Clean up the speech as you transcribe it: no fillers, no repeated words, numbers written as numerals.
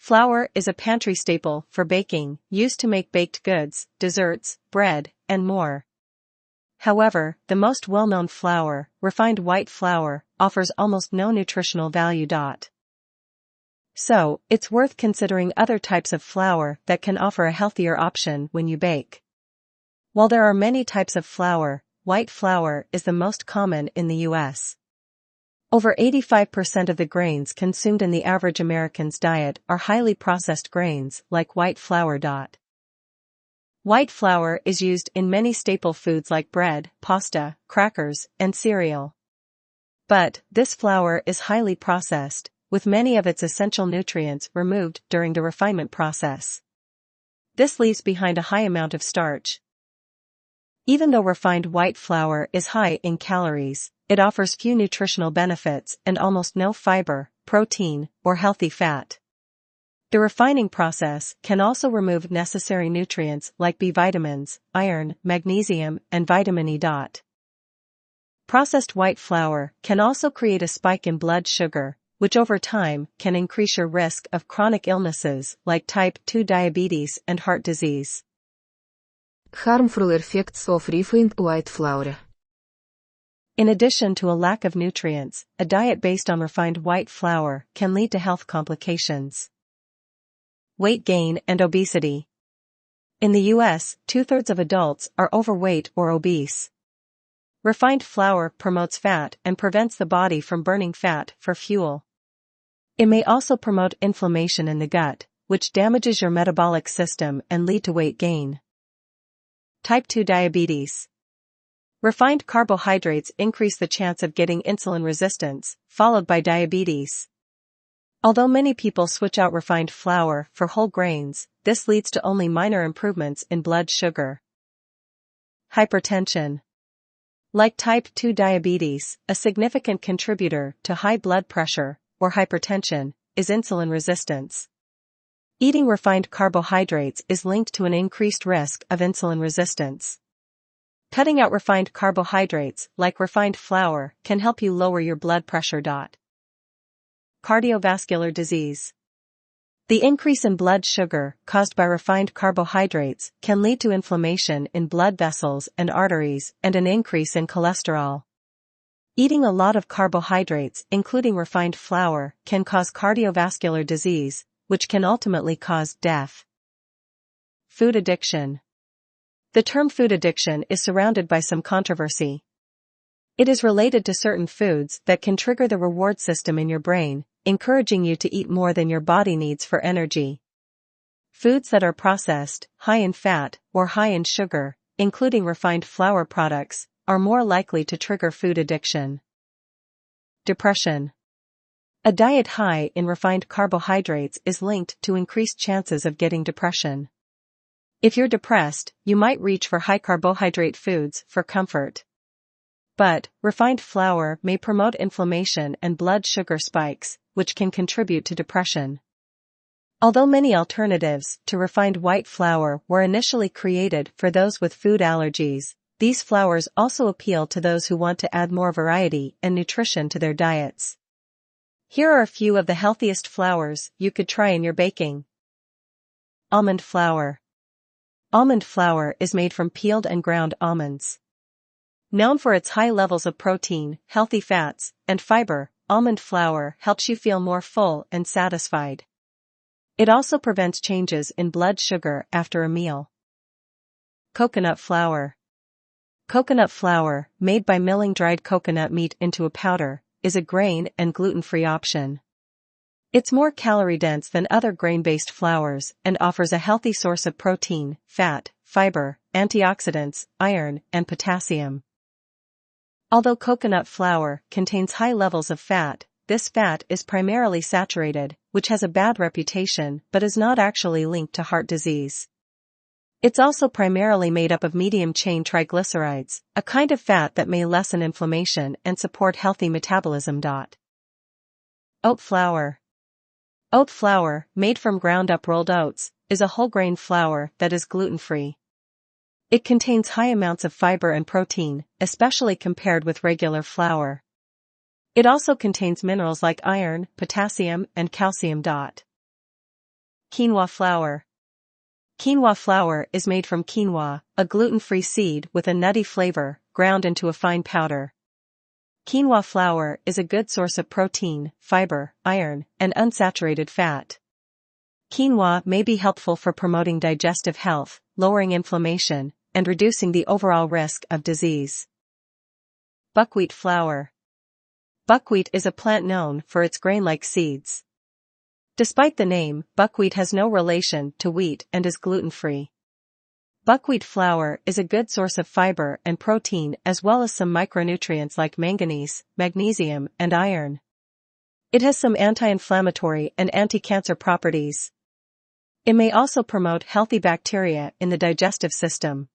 Flour is a pantry staple for baking, used to make baked goods, desserts, bread, and more. However, the most well-known flour, refined white flour, offers almost no nutritional value. So, it's worth considering other types of flour that can offer a healthier option when you bake. While there are many types of flour, white flour is the most common in the U.S. Over 85% of the grains consumed in the average American's diet are highly processed grains like white flour. White flour is used in many staple foods like bread, pasta, crackers, and cereal. But this flour is highly processed, with many of its essential nutrients removed during the refinement process. This leaves behind a high amount of starch. Even though refined white flour is high in calories, it offers few nutritional benefits and almost no fiber, protein, or healthy fat. The refining process can also remove necessary nutrients like B vitamins, iron, magnesium, and vitamin E. Processed white flour can also create a spike in blood sugar, which over time can increase your risk of chronic illnesses like type 2 diabetes and heart disease. Harmful effects of refined white flour. In addition to a lack of nutrients, a diet based on refined white flour can lead to health complications. Weight gain and obesity. In the U.S., 2/3 of adults are overweight or obese. Refined flour promotes fat and prevents the body from burning fat for fuel. It may also promote inflammation in the gut, which damages your metabolic system and lead to weight gain. Type 2 diabetes. Refined carbohydrates increase the chance of getting insulin resistance, followed by diabetes. Although many people switch out refined flour for whole grains, this leads to only minor improvements in blood sugar. Hypertension. Like type 2 diabetes, a significant contributor to high blood pressure, or hypertension, is insulin resistance. Eating refined carbohydrates is linked to an increased risk of insulin resistance. Cutting out refined carbohydrates, like refined flour, can help you lower your blood pressure. Cardiovascular disease. The increase in blood sugar caused by refined carbohydrates can lead to inflammation in blood vessels and arteries and an increase in cholesterol. Eating a lot of carbohydrates, including refined flour, can cause cardiovascular disease, which can ultimately cause death. Food addiction. The term food addiction is surrounded by some controversy. It is related to certain foods that can trigger the reward system in your brain, encouraging you to eat more than your body needs for energy. Foods that are processed, high in fat, or high in sugar, including refined flour products, are more likely to trigger food addiction. Depression. A diet high in refined carbohydrates is linked to increased chances of getting depression. If you're depressed, you might reach for high carbohydrate foods for comfort. But, refined flour may promote inflammation and blood sugar spikes, which can contribute to depression. Although many alternatives to refined white flour were initially created for those with food allergies, these flours also appeal to those who want to add more variety and nutrition to their diets. Here are a few of the healthiest flours you could try in your baking. Almond flour. Almond flour is made from peeled and ground almonds. Known for its high levels of protein, healthy fats, and fiber, almond flour helps you feel more full and satisfied. It also prevents changes in blood sugar after a meal. Coconut flour. Coconut flour, made by milling dried coconut meat into a powder, is a grain and gluten-free option. It's more calorie-dense than other grain-based flours and offers a healthy source of protein, fat, fiber, antioxidants, iron, and potassium. Although coconut flour contains high levels of fat, this fat is primarily saturated, which has a bad reputation but is not actually linked to heart disease. It's also primarily made up of medium-chain triglycerides, a kind of fat that may lessen inflammation and support healthy metabolism. Oat flour. Oat flour, made from ground-up rolled oats, is a whole-grain flour that is gluten-free. It contains high amounts of fiber and protein, especially compared with regular flour. It also contains minerals like iron, potassium, and calcium. Quinoa flour. Quinoa flour is made from quinoa, a gluten-free seed with a nutty flavor, ground into a fine powder. Quinoa flour is a good source of protein, fiber, iron, and unsaturated fat. Quinoa may be helpful for promoting digestive health, lowering inflammation, and reducing the overall risk of disease. Buckwheat flour. Buckwheat is a plant known for its grain-like seeds. Despite the name, buckwheat has no relation to wheat and is gluten-free. Buckwheat flour is a good source of fiber and protein as well as some micronutrients like manganese, magnesium, and iron. It has some anti-inflammatory and anti-cancer properties. It may also promote healthy bacteria in the digestive system.